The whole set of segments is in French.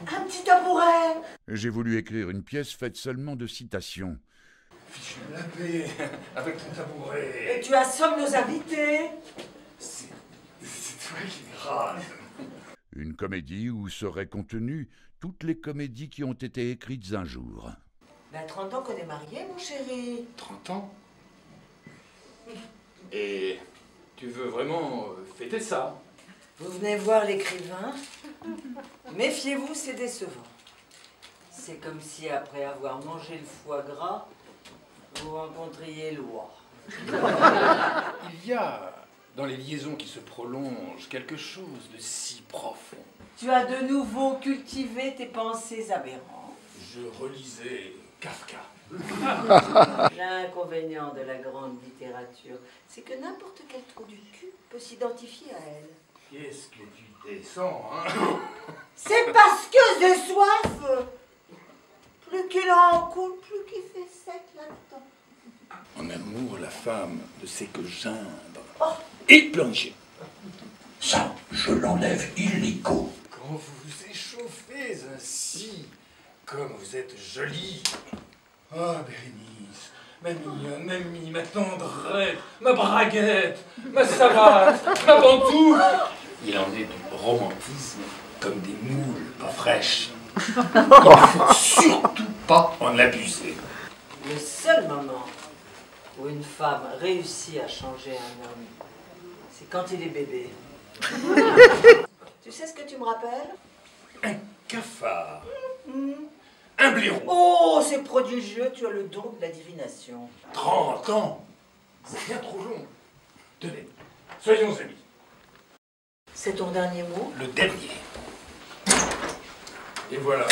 Un petit tabouret. J'ai voulu écrire une pièce faite seulement de citations. Fichu la paix, avec ton tabouret. Et tu assommes nos invités. C'est toi qui râles. Une comédie où seraient contenues toutes les comédies qui ont été écrites un jour. 30 ans qu'on est mariés, mon chéri. 30 ans? Et tu veux vraiment fêter ça? Vous venez voir l'écrivain. Méfiez-vous, c'est décevant. C'est comme si, après avoir mangé le foie gras, vous rencontriez Loi. Il y a, dans les liaisons qui se prolongent, quelque chose de si profond. Tu as de nouveau cultivé tes pensées aberrantes. Je relisais Kafka. L'inconvénient de la grande littérature, c'est que n'importe quel trou du cul peut s'identifier à elle. Qu'est-ce que tu descends, hein? C'est parce que j'ai soif. Plus qu'il en coule, plus qu'il fait sec là-dedans. En amour, la femme ne sait que geindre Oh. et plonger. Ça, je l'enlève illico. Quand vous vous échauffez ainsi, comme vous êtes jolie. Ah, Bérénice, ma mignonne, ma mie, ma tendresse, ma braguette, ma savate, ma pantoufle. Il en est du romantisme comme des moules pas fraîches. Il ne faut surtout pas en abuser. Le seul moment où une femme réussit à changer un homme, c'est quand il est bébé. Tu sais ce que tu me rappelles? Un cafard. Un blaireau. Oh, c'est prodigieux, tu as le don de la divination. 30 ans. C'est bien trop long. Tenez, soyons amis. C'est ton dernier mot? Le dernier. Et voilà.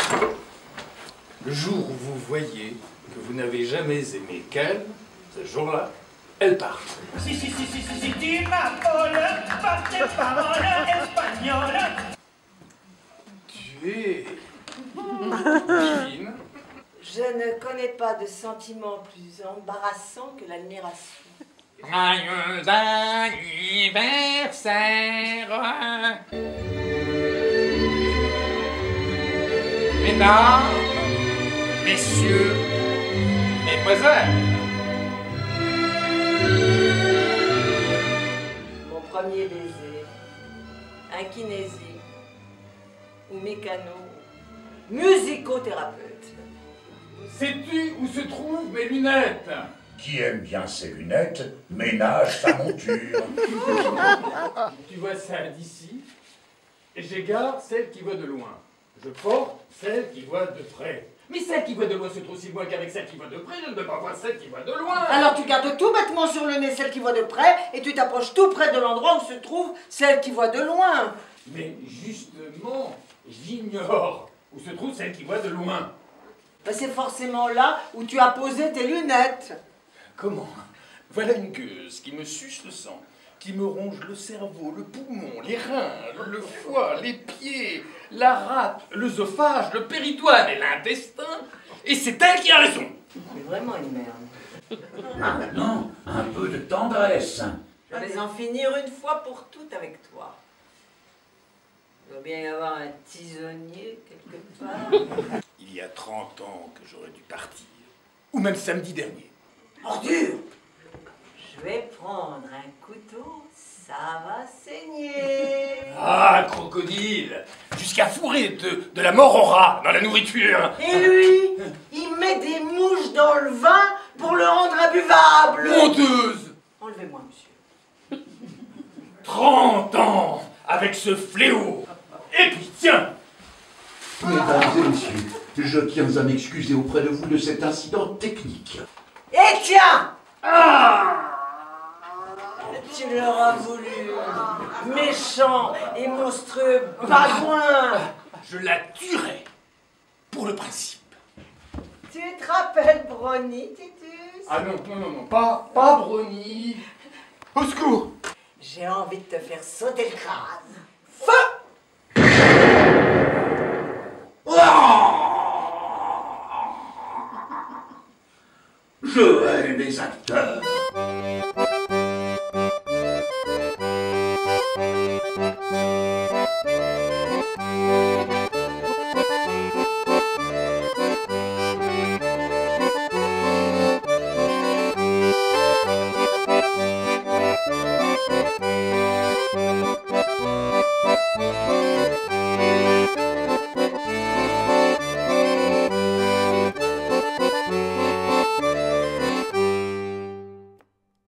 Le jour où vous voyez que vous n'avez jamais aimé qu'elle, ce jour-là, elle part. Si, tu m'appeles par tes paroles espagnoles. Tu es divine. Je ne connais pas de sentiment plus embarrassant que l'admiration. Joyeux anniversaire. Mesdames, messieurs, mesdemoiselles. Mon premier baiser, un kinésie ou mécano, musicothérapeute. Sais-tu où se trouvent mes lunettes? Qui aime bien ses lunettes, ménage sa monture. Tu vois ça d'ici, et j'égare celle qui voit de loin. Je porte celle qui voit de près. Mais celle qui voit de loin se trouve si loin qu'avec celle qui voit de près, je ne peux pas voir celle qui voit de loin. Alors tu gardes tout bêtement sur le nez celle qui voit de près et tu t'approches tout près de l'endroit où se trouve celle qui voit de loin. Mais justement, j'ignore où se trouve celle qui voit de loin. Ben, c'est forcément là où tu as posé tes lunettes. Comment? Voilà une gueuse qui me suce le sang, qui me ronge le cerveau, le poumon, les reins, le foie, les pieds, la rate, l'œsophage, le péritoine et l'intestin. Et c'est elle qui a raison. C'est vraiment une merde. Maintenant, un peu de tendresse. Je vais en finir une fois pour toutes avec toi. Il doit bien y avoir un tisonnier quelque part. Il y a 30 ans que j'aurais dû partir. Ou même samedi dernier. Ordure! Je vais prendre un couteau, ça va saigner. Ah, crocodile! Jusqu'à fourrer de la mort au rat dans la nourriture. Et lui, il met des mouches dans le vin pour le rendre imbuvable. Honteuse! Enlevez-moi, monsieur. 30 ans avec ce fléau. Et puis tiens! Mesdames et messieurs, je tiens à m'excuser auprès de vous de cet incident technique. Et tiens! Tu l'auras voulu, méchant et monstrueux bagouin. Je la tuerai pour le principe. Tu te rappelles Brony, Titus? Ah non, pas Brony. Au secours! J'ai envie de te faire sauter le crâne. Je hais les acteurs.